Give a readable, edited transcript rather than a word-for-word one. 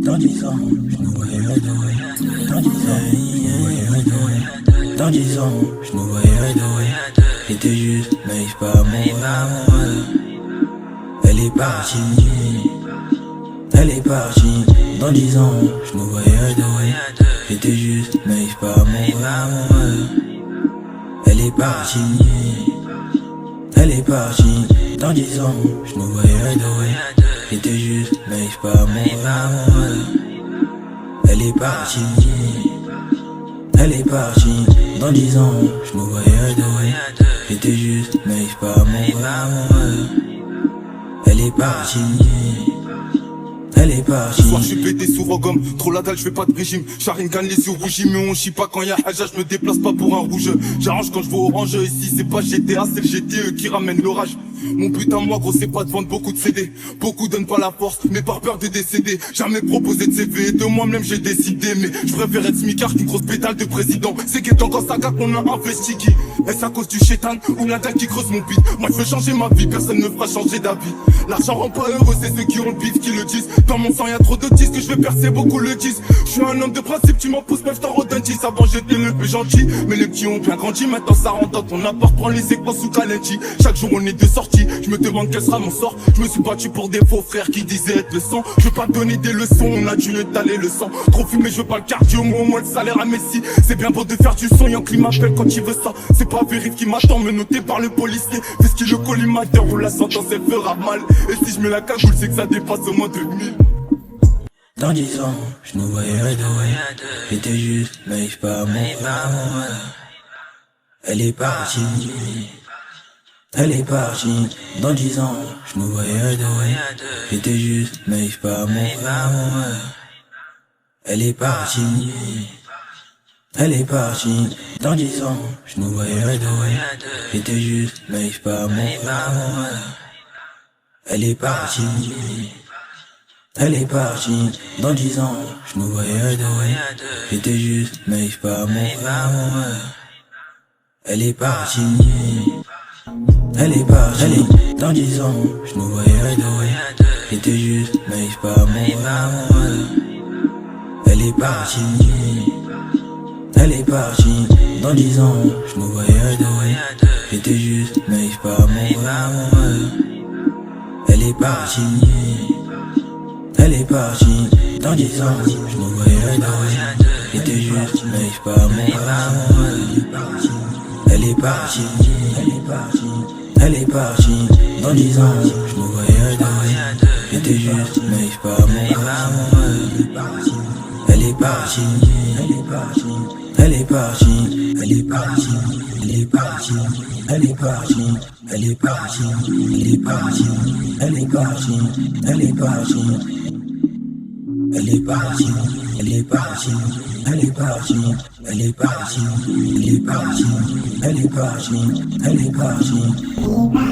Dans 10 ans, je nous voyais adorer. Dans 10 ans, je nous voyais adorer. Dans 10 ans, je nous voyais adorer. J'étais juste naïf, pas amoureux. Elle est partie, elle est partie. Dans 10 ans, je nous voyais adorer. J'étais juste naïf, pas amoureux. Elle est partie, elle est partie. Dans 10 ans, je nous voyais adorer. J'étais juste naïf, pas amoureux. Elle est partie, elle est partie. Dans 10 ans, je nous voyais adorer. J'étais juste naïf, pas amoureux. Elle est partie, elle est partie. Ce soir je suis pété sous Rogom, trop la dalle, je fais pas de régime. Charine gagne les yeux rougis, mais on chie pas quand y'a Haja, je me déplace pas pour un rouge. J'arrange quand je vois orange, ici c'est pas GTA, c'est le GTE qui ramène l'orage. Mon but à moi gros c'est pas de vendre beaucoup de CD. Beaucoup donnent pas la force, mais par peur de décéder. Jamais proposé de CV, de moi-même j'ai décidé. Mais je préfère être smicard qu'une grosse pétale de président. C'est qu'est encore saga qu'on a investi qui. Est-ce à cause du chétan ou la dalle qui creuse mon bide? Moi je veux changer ma vie, personne ne fera changer d'avis. L'argent rend pas heureux, c'est ceux qui ont le bif qui le disent. Dans mon sang y'a trop de disques que je vais percer, beaucoup le disent. Je suis un homme de principe, tu m'en pousses, meuf t'en redonnes 10. Avant j'étais le plus gentil, mais les petits ont bien grandi. Maintenant ça rentre dans ton appart, prends les séquences sous Calenti. Chaque jour on est de sortie, je me demande quel sera mon sort. Je me suis battu pour des faux frères qui disaient être le sang. Je veux pas donner des leçons, on a dû étaler le sang. Trop fumé, je veux pas le cardio, moi au moins le salaire à Messi. C'est bien beau de faire du son, Yankee m'appelle quand il veut ça. C'est pas vérif qui m'attend, menotté par le policier. Fais ce qu'il le collimateur ou la sentence elle fera mal. Et si je mets la cagoule, c'est que ça dépasse au moins 2000. Dans 10 ans, je nous voyais adorer. J'étais juste naïf, pas amoureux. Elle est partie, elle est partie. Dans 10 ans, je nous voyais adorer. J'étais juste naïf, pas amoureux. Elle est partie, elle est partie. Dans 10 ans, je nous voyais adorer. J'étais juste naïf, pas amoureux. Elle est partie, elle est partie. Dans 10 ans, je nous voyais adorer. J'étais juste naïf, pas amoureux. Elle est partie, elle est partie. Dans 10 ans, je nous voyais adorer. J'étais juste naïf, pas amoureux. Elle est partie, elle est partie. Dans 10 ans, je nous voyais adorer. J'étais juste naïf, pas amoureux. Elle est partie, elle est partie. Dans 10 ans, je nous voyais adorer. J'étais juste naïf, pas amoureux. Elle est partie, elle est partie, elle est partie. Dans 10 ans, je nous voyais adorer. J'étais juste naïf, pas amoureux. Elle est partie, elle est partie, elle est partie, elle est partie, elle est partie, elle est partie, elle est partie, elle est partie, elle est partie, elle est partie, elle est partie, elle est partie, elle est partie, elle est partie, elle est partie, elle est partie, elle est partie.